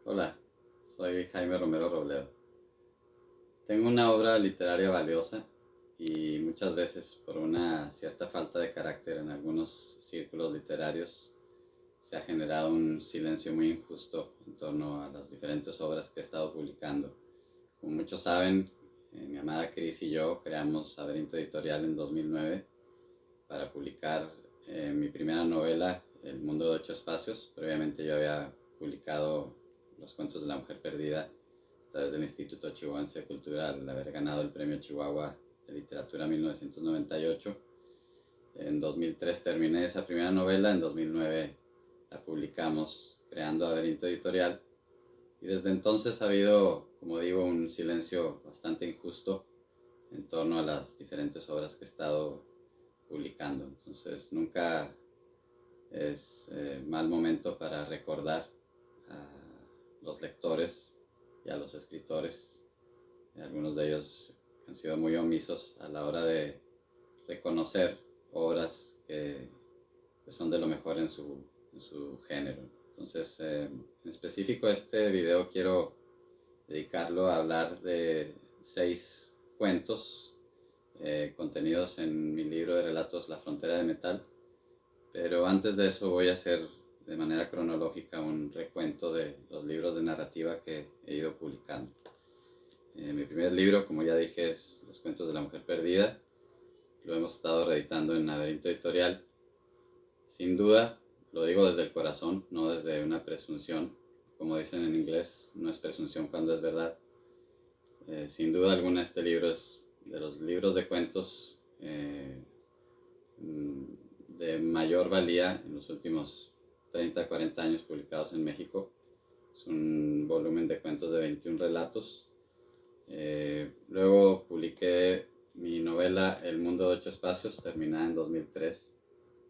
Hola, soy Jaime Romero Robledo. Tengo una obra literaria valiosa y muchas veces por una cierta falta de carácter en algunos círculos literarios se ha generado un silencio muy injusto en torno a las diferentes obras que he estado publicando. Como muchos saben, mi amada Cris y yo creamos Laberinto Editorial en 2009 para publicar mi primera novela, El mundo de ocho espacios. Previamente yo había publicado Los cuentos de la mujer perdida a través del Instituto Chihuahuense de Cultura al haber ganado el Premio Chihuahua de Literatura 1998. En 2003 terminé esa primera novela, en 2009 la publicamos creando Laberinto Editorial y desde entonces ha habido, como digo, un silencio bastante injusto en torno a las diferentes obras que he estado publicando. Entonces nunca es mal momento para recordar a los lectores y a los escritores. Algunos de ellos han sido muy omisos a la hora de reconocer obras que pues, son de lo mejor en su género. Entonces, en específico este video quiero dedicarlo a hablar de 6 cuentos contenidos en mi libro de relatos La frontera de metal. Pero antes de eso voy a hacer de manera cronológica un recuento de los libros de narrativa que he ido publicando. Mi primer libro, como ya dije, es Los cuentos de la mujer perdida. Lo hemos estado reeditando en Laberinto Editorial. Sin duda, lo digo desde el corazón, no desde una presunción. Como dicen en inglés, no es presunción cuando es verdad. Sin duda alguna este libro es de los libros de cuentos de mayor valía en los últimos 30, 40 años publicados en México. Es un volumen de cuentos de 21 relatos. Luego publiqué mi novela El mundo de ocho espacios, terminada en 2003.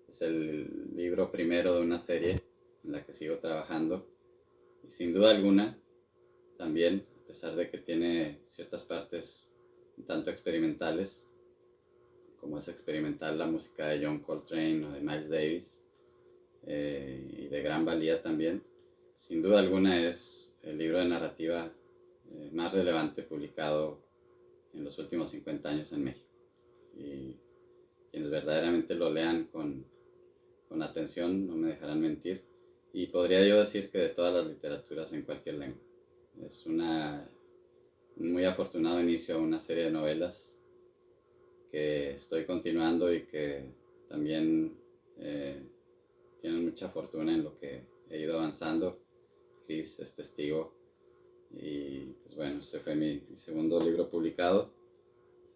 Es el libro primero de una serie en la que sigo trabajando. Y sin duda alguna, también, a pesar de que tiene ciertas partes un tanto experimentales, como es experimental la música de John Coltrane o de Miles Davis, y de gran valía también. Sin duda alguna es el libro de narrativa más relevante publicado en los últimos 50 años en México. Y quienes verdaderamente lo lean con atención no me dejarán mentir. Y podría yo decir que de todas las literaturas en cualquier lengua. Es un muy afortunado inicio a una serie de novelas que estoy continuando y que también tienen mucha fortuna en lo que he ido avanzando. Chris es testigo. Y pues bueno, este fue mi segundo libro publicado.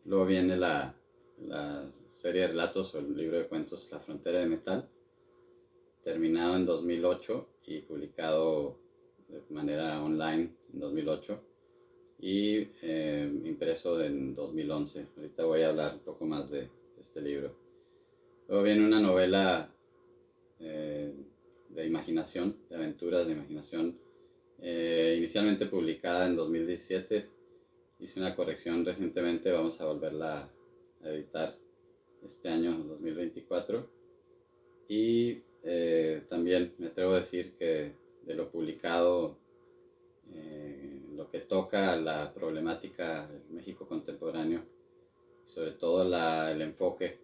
Luego viene la serie de relatos o el libro de cuentos La frontera de metal, terminado en 2008 y publicado de manera online en 2008 y impreso en 2011. Ahorita voy a hablar un poco más de este libro. Luego viene una novela de imaginación, de aventuras de imaginación, inicialmente publicada en 2017. Hice una corrección recientemente, vamos a volverla a editar este año 2024. Y también me atrevo a decir que de lo publicado, lo que toca a la problemática del México contemporáneo, sobre todo el enfoque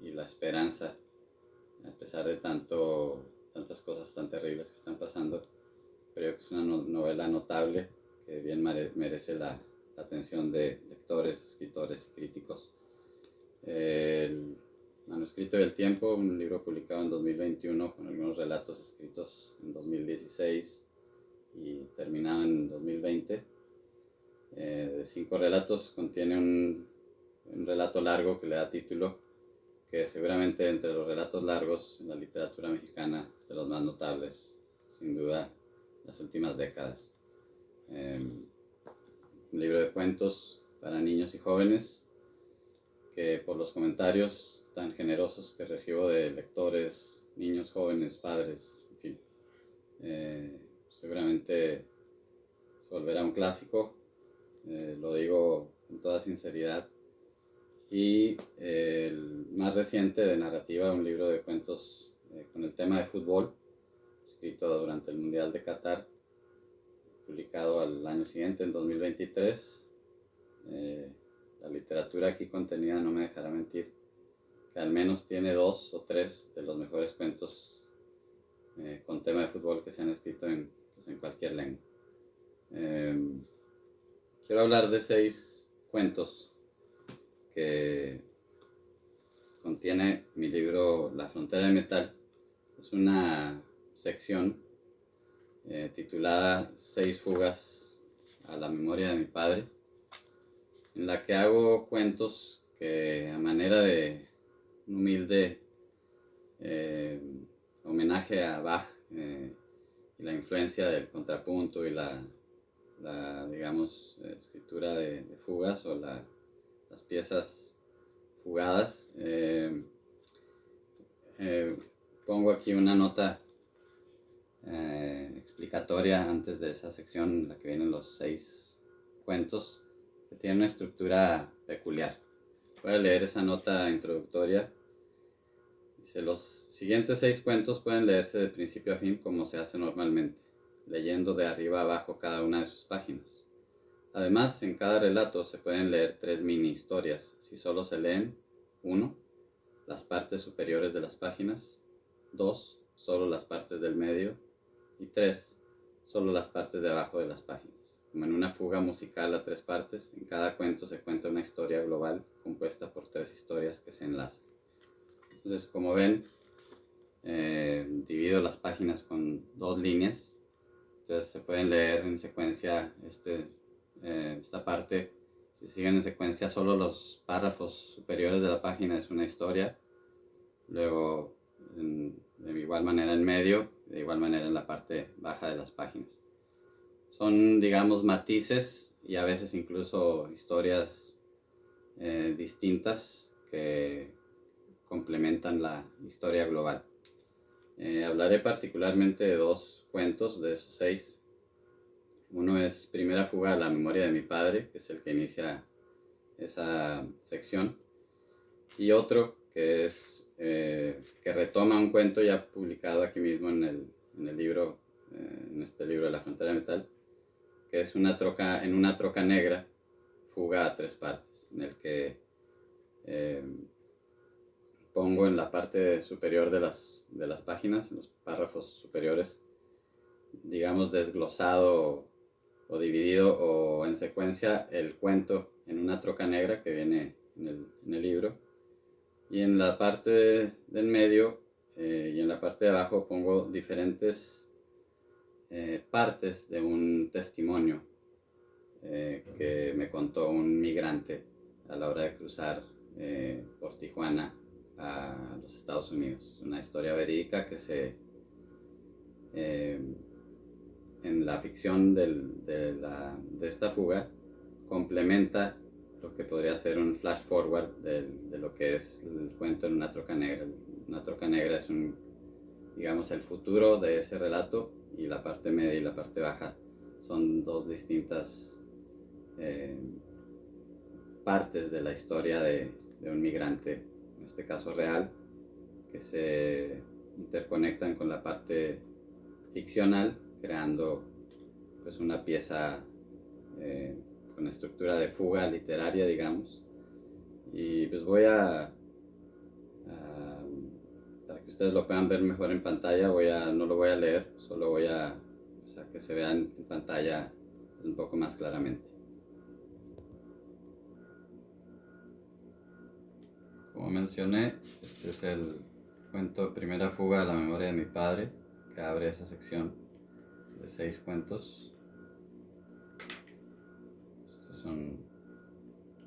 y la esperanza, a pesar de tantas cosas tan terribles que están pasando, creo que es una novela notable que bien merece la atención de lectores, escritores y críticos. El manuscrito del tiempo, un libro publicado en 2021 con algunos relatos escritos en 2016 y terminado en 2020. De 5 relatos contiene un relato largo que le da título, que seguramente entre los relatos largos en la literatura mexicana es de los más notables, sin duda, las últimas décadas. Un libro de cuentos para niños y jóvenes que por los comentarios tan generosos que recibo de lectores, niños, jóvenes, padres, en fin, seguramente se volverá un clásico, lo digo con toda sinceridad. Y el más reciente de narrativa, un libro de cuentos con el tema de fútbol, escrito durante el Mundial de Qatar, publicado al año siguiente, en 2023. La literatura aquí contenida no me dejará mentir, que al menos tiene 2 o 3 de los mejores cuentos con tema de fútbol que se han escrito pues, en cualquier lengua. Quiero hablar de 6 cuentos que contiene mi libro La Frontera de Metal. Es una sección titulada 6 fugas a la memoria de mi padre, en la que hago cuentos que, a manera de un humilde homenaje a Bach y la influencia del contrapunto y la digamos, escritura de fugas o las piezas fugadas, pongo aquí una nota explicatoria antes de esa sección en la que vienen los 6 cuentos, que tiene una estructura peculiar. Voy a leer esa nota introductoria. Dice: los siguientes 6 cuentos pueden leerse de principio a fin como se hace normalmente, leyendo de arriba a abajo cada una de sus páginas. Además, en cada relato se pueden leer 3 mini historias si solo se leen 1. Las partes superiores de las páginas, 2. Solo las partes del medio, y 3. Solo las partes de abajo de las páginas. Como en una fuga musical a 3 partes, en cada cuento se cuenta una historia global compuesta por 3 historias que se enlazan. Entonces, como ven, divido las páginas con 2 líneas. Entonces se pueden leer en secuencia esta parte. Si siguen en secuencia, solo los párrafos superiores de la página es una historia. Luego, de igual manera en medio, de igual manera en la parte baja de las páginas. Son, digamos, matices y a veces incluso historias distintas que complementan la historia global. Hablaré particularmente de 2 cuentos de esos 6. Uno es Primera fuga a la memoria de mi padre, que es el que inicia esa sección, y otro que es que retoma un cuento ya publicado aquí mismo en el libro, en este libro de La Frontera de Metal, que es en una troca negra, fuga a 3 partes, en el que pongo en la parte superior de las páginas, en los párrafos superiores, digamos, desglosado o dividido o en secuencia el cuento en una troca negra que viene en el libro, y en la parte del medio y en la parte de abajo pongo diferentes partes de un testimonio que me contó un migrante a la hora de cruzar por Tijuana a los Estados Unidos. Una historia verídica que en la ficción de esta fuga complementa lo que podría ser un flash forward de lo que es el cuento en una troca negra. Una troca negra es digamos, el futuro de ese relato, y la parte media y la parte baja son 2 distintas partes de la historia de un migrante, en este caso real, que se interconectan con la parte ficcional, creando pues una pieza con estructura de fuga literaria, digamos. Y pues para que ustedes lo puedan ver mejor en pantalla, no lo voy a leer, solo que se vean en pantalla un poco más claramente. Como mencioné, este es el cuento Primera fuga a la memoria de mi padre, que abre esa sección de 6 cuentos. Estos son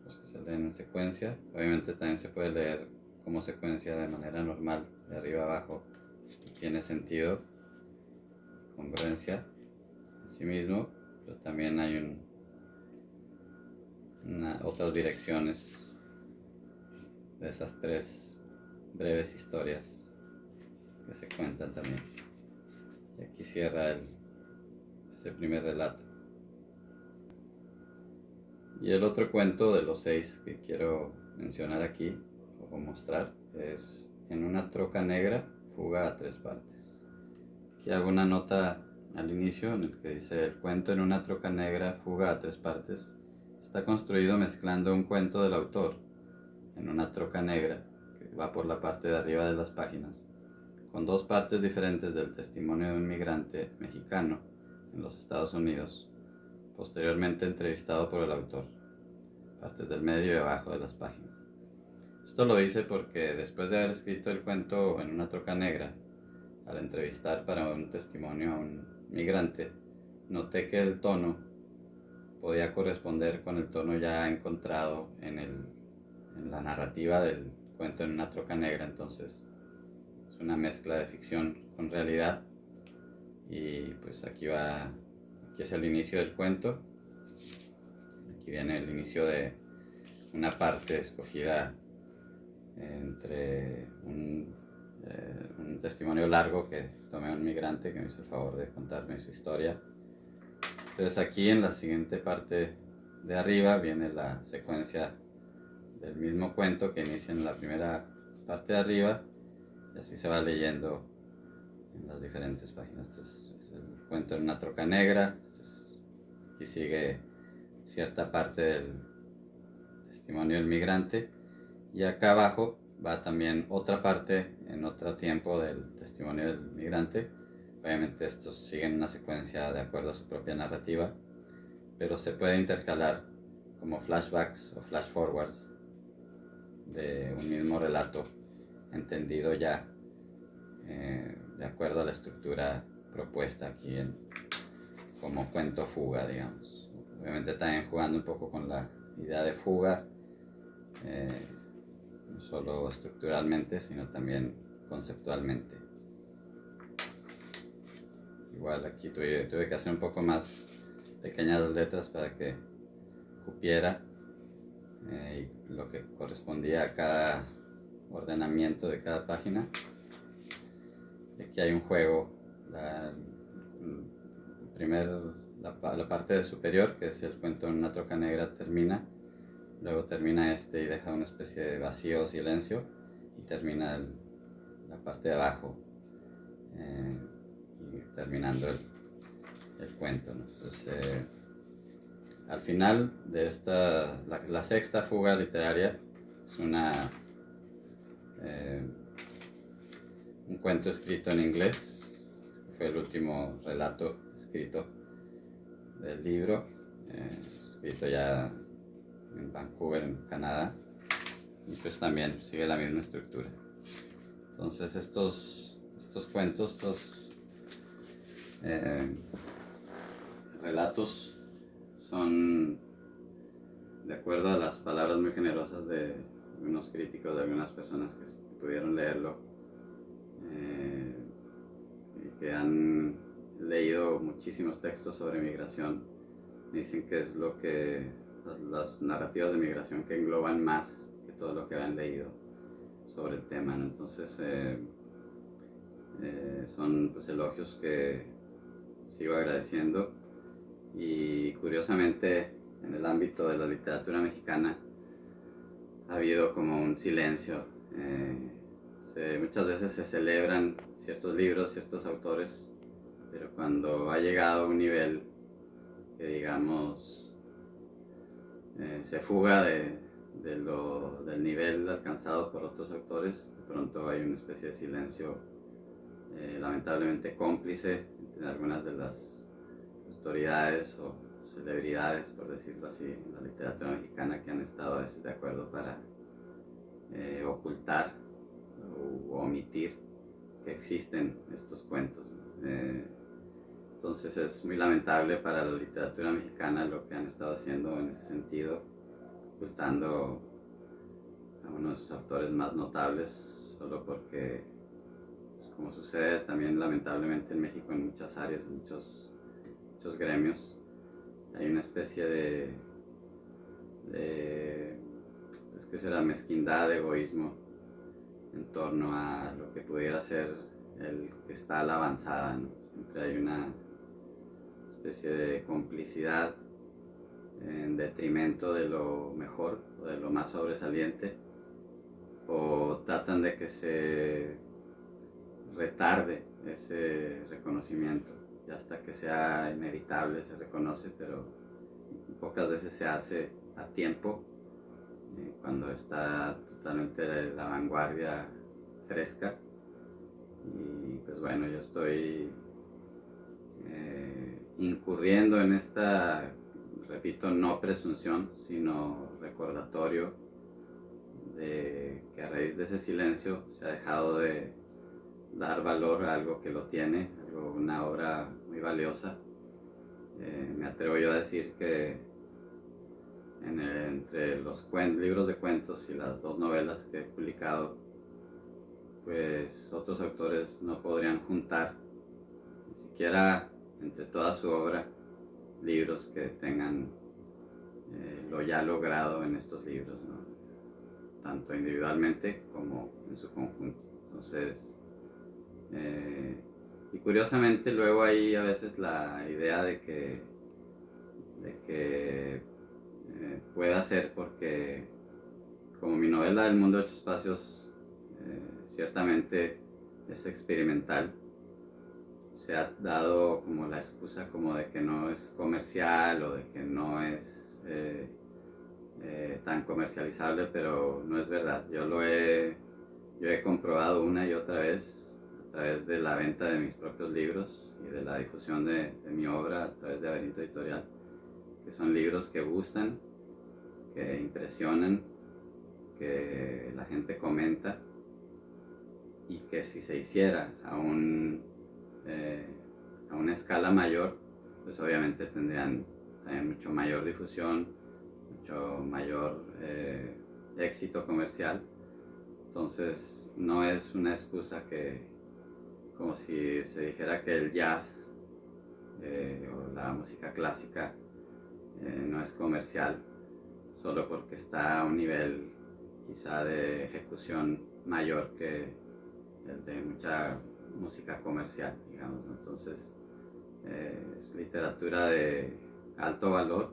los que se leen en secuencia. Obviamente también se puede leer como secuencia de manera normal, de arriba a abajo. Tiene sentido, congruencia en sí mismo, pero también hay otras direcciones de esas 3 breves historias que se cuentan también. Y aquí cierra ese primer relato. Y el otro cuento de los 6 que quiero mencionar aquí o mostrar es En una troca negra, fuga a 3 partes. Aquí hago una nota al inicio, en el que dice: el cuento en una troca negra, fuga a 3 partes, está construido mezclando un cuento del autor en una troca negra que va por la parte de arriba de las páginas, con 2 partes diferentes del testimonio de un migrante mexicano en los Estados Unidos, posteriormente entrevistado por el autor, partes del medio y abajo de las páginas. Esto lo hice porque después de haber escrito el cuento en una troca negra, al entrevistar para un testimonio a un migrante, noté que el tono podía corresponder con el tono ya encontrado en la narrativa del cuento en una troca negra. Entonces es una mezcla de ficción con realidad, y pues aquí es el inicio del cuento. Aquí viene el inicio de una parte escogida entre un testimonio largo que tomé a un migrante que me hizo el favor de contarme su historia. Entonces aquí en la siguiente parte de arriba viene la secuencia del mismo cuento que inicia en la primera parte de arriba, y así se va leyendo en las diferentes páginas. Este es el cuento en una troca negra. Aquí sigue cierta parte del testimonio del migrante, y acá abajo va también otra parte en otro tiempo del testimonio del migrante. Obviamente estos siguen una secuencia de acuerdo a su propia narrativa, pero se puede intercalar como flashbacks o flash forwards de un mismo relato, entendido ya de acuerdo a la estructura propuesta aquí como cuento fuga, digamos. Obviamente también jugando un poco con la idea de fuga, no solo estructuralmente, sino también conceptualmente. Igual aquí tuve que hacer un poco más pequeñas letras para que cupiera lo que correspondía a cada ordenamiento de cada página. Y aquí hay un juego. La parte superior, que es el cuento en una troca negra, termina. Luego termina y deja una especie de vacío o silencio, y termina la parte de abajo, y terminando el cuento, ¿no? Entonces, al final de la sexta fuga literaria es un cuento escrito en inglés. Fue el último relato escrito del libro, escrito ya en Vancouver, en Canadá, y pues también sigue la misma estructura. Entonces estos cuentos, estos relatos son de acuerdo a las palabras muy generosas de algunos críticos, de algunas personas que pudieron leerlo, y que han leído muchísimos textos sobre migración. Me dicen que es las narrativas de migración que engloban más que todo lo que han leído sobre el tema, ¿no? Entonces son pues elogios que sigo agradeciendo. Y curiosamente, en el ámbito de la literatura mexicana ha habido como un silencio. Muchas veces se celebran ciertos libros, ciertos autores, pero cuando ha llegado a un nivel que, digamos, se fuga del nivel alcanzado por otros autores, de pronto hay una especie de silencio, lamentablemente cómplice, entre algunas de las autoridades o celebridades, por decirlo así, en la literatura mexicana, que han estado a veces de acuerdo para ocultar o omitir que existen estos cuentos, ¿no? Entonces es muy lamentable para la literatura mexicana lo que han estado haciendo en ese sentido, ocultando a uno de sus autores más notables solo porque, pues, como sucede también lamentablemente en México en muchas áreas, en muchos gremios, hay una especie de es que será mezquindad, egoísmo en torno a lo que pudiera ser el que está a la avanzada, ¿no? Siempre hay una especie de complicidad en detrimento de lo mejor o de lo más sobresaliente, o tratan de que se retarde ese reconocimiento, hasta que sea inevitable se reconoce, pero pocas veces se hace a tiempo, cuando está totalmente la vanguardia fresca. Y pues bueno, yo estoy incurriendo en esta, repito, no presunción, sino recordatorio de que a raíz de ese silencio se ha dejado de dar valor a algo que lo tiene, una obra muy valiosa. Me atrevo yo a decir que entre los libros de cuentos y las 2 novelas que he publicado, pues otros autores no podrían juntar, ni siquiera entre toda su obra, libros que tengan lo ya logrado en estos libros, ¿no? Tanto individualmente como en su conjunto. Entonces, y curiosamente luego hay a veces la idea de que pueda ser porque, como mi novela El mundo de 8 espacios ciertamente es experimental, se ha dado como la excusa como de que no es comercial o de que no es tan comercializable, pero no es verdad. Yo he comprobado una y otra vez a través de la venta de mis propios libros y de la difusión de mi obra a través de Laberinto Editorial, que son libros que gustan, que impresionan, que la gente comenta, y que si se hiciera a una escala mayor, pues obviamente tendrían también mucho mayor difusión, mucho mayor éxito comercial. Entonces no es una excusa como si se dijera que el jazz o la música clásica no es comercial solo porque está a un nivel quizá de ejecución mayor que el de mucha música comercial, digamos, ¿no? Entonces es literatura de alto valor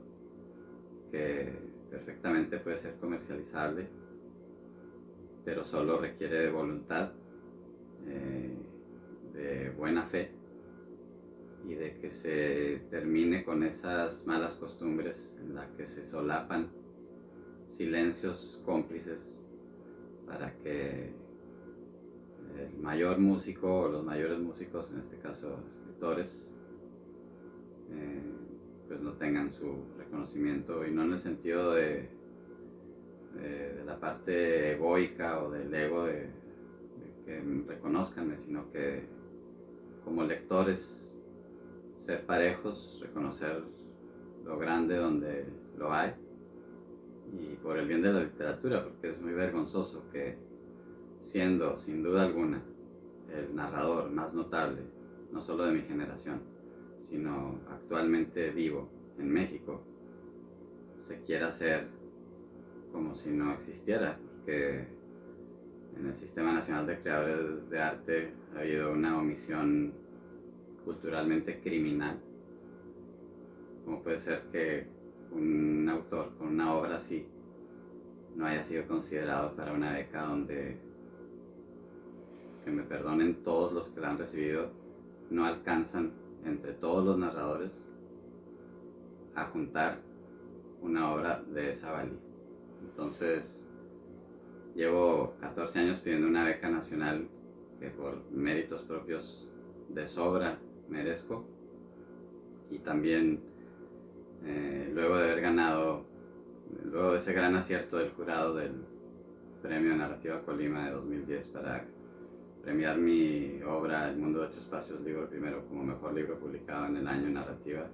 que perfectamente puede ser comercializable, pero solo requiere de voluntad, de buena fe, y de que se termine con esas malas costumbres en las que se solapan silencios cómplices para que el mayor músico o los mayores músicos, en este caso escritores, pues no tengan su reconocimiento, y no en el sentido de la parte egoica o del ego de que reconozcanme, sino que como lectores ser parejos, reconocer lo grande donde lo hay, y por el bien de la literatura, porque es muy vergonzoso que, siendo sin duda alguna el narrador más notable, no solo de mi generación, sino actualmente vivo en México, se quiera hacer como si no existiera, porque en el Sistema Nacional de Creadores de Arte ha habido una omisión culturalmente criminal. ¿Cómo puede ser que un autor con una obra así no haya sido considerado para una beca donde, que me perdonen todos los que la han recibido, no alcanzan entre todos los narradores a juntar una obra de esa valía? Entonces, llevo 14 años pidiendo una beca nacional que por méritos propios de sobra merezco, y también luego de haber ganado, luego de ese gran acierto del jurado del Premio de Narrativa Colima de 2010 para premiar mi obra El mundo de 8 espacios, libro primero, como mejor libro publicado en el año en narrativa.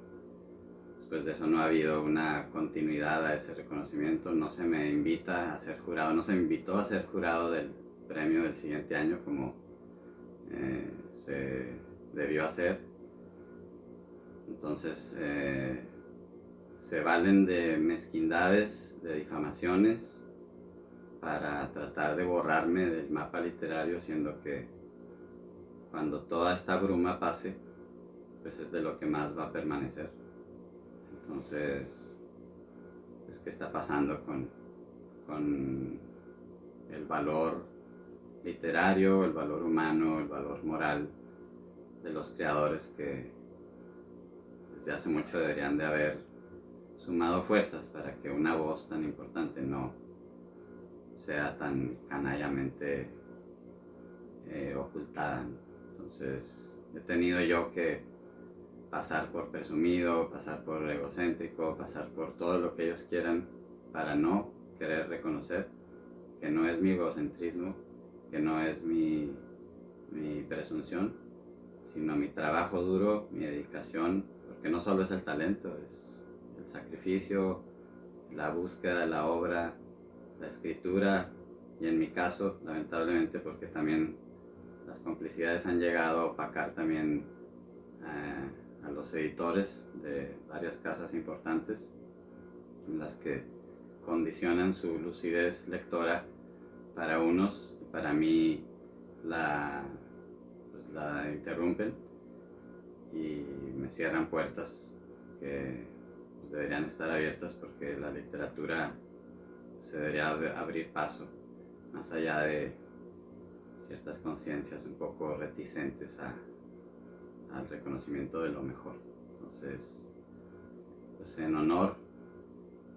Después de eso no ha habido una continuidad a ese reconocimiento, no se me invita a ser jurado, no se me invitó a ser jurado del premio del siguiente año como se debió hacer. Entonces se valen de mezquindades, de difamaciones, para tratar de borrarme del mapa literario, siendo que cuando toda esta bruma pase, pues es de lo que más va a permanecer. Entonces, pues, ¿qué está pasando con el valor literario, el valor humano, el valor moral de los creadores que desde hace mucho deberían de haber sumado fuerzas para que una voz tan importante no sea tan canallamente ocultada. Entonces he tenido yo que pasar por presumido, pasar por egocéntrico, pasar por todo lo que ellos quieran para no querer reconocer que no es mi egocentrismo, que no es mi presunción, sino mi trabajo duro, mi dedicación, porque no solo es el talento, es el sacrificio, la búsqueda, la obra, la escritura, y en mi caso, lamentablemente, porque también las complicidades han llegado a opacar también a los editores de varias casas importantes, en las que condicionan su lucidez lectora para unos y para mí pues la interrumpen y me cierran puertas que pues deberían estar abiertas, porque la literatura se debería abrir paso más allá de ciertas conciencias un poco reticentes al reconocimiento de lo mejor. Entonces, pues en honor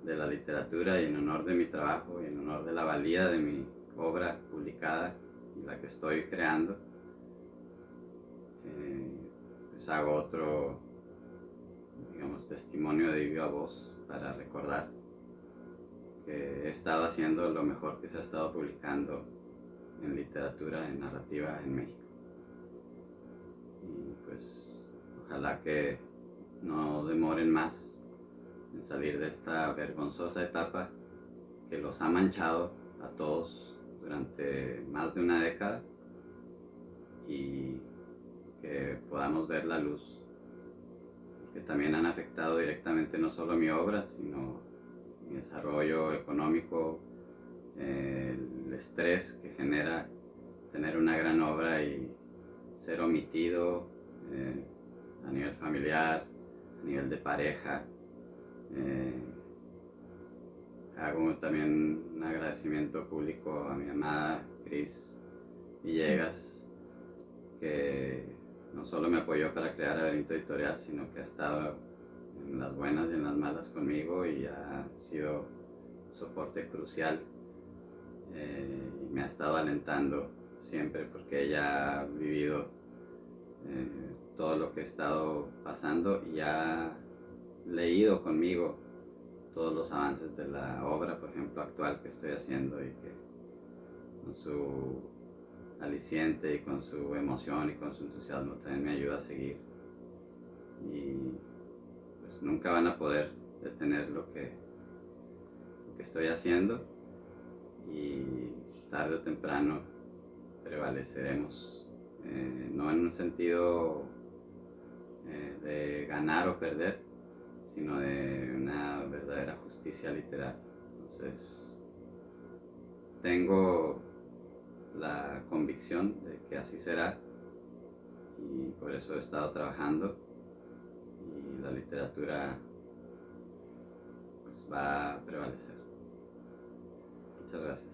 de la literatura y en honor de mi trabajo y en honor de la valía de mi obra publicada y la que estoy creando, pues hago otro, digamos, testimonio de viva voz para recordar que he estado haciendo lo mejor que se ha estado publicando en literatura, en narrativa en México. Y pues ojalá que no demoren más en salir de esta vergonzosa etapa que los ha manchado a todos durante más de una década, y que podamos ver la luz, porque también han afectado directamente no solo mi obra, sino mi desarrollo económico, el estrés que genera tener una gran obra y ser omitido a nivel familiar, a nivel de pareja. Hago también un agradecimiento público a mi amada Cris Villegas, que no solo me apoyó para crear Laberinto Editorial, sino que ha estado en las buenas y en las malas conmigo y ha sido un soporte crucial, y me ha estado alentando siempre, porque ella ha vivido todo lo que he estado pasando y ha leído conmigo todos los avances de la obra, por ejemplo, actual que estoy haciendo, y que con su aliciente y con su emoción y con su entusiasmo también me ayuda a seguir. Y pues nunca van a poder detener lo que estoy haciendo, y tarde o temprano prevaleceremos, no en un sentido de ganar o perder, sino de una verdadera justicia literaria. Entonces, tengo la convicción de que así será, y por eso he estado trabajando, y la literatura pues va a prevalecer. Muchas gracias.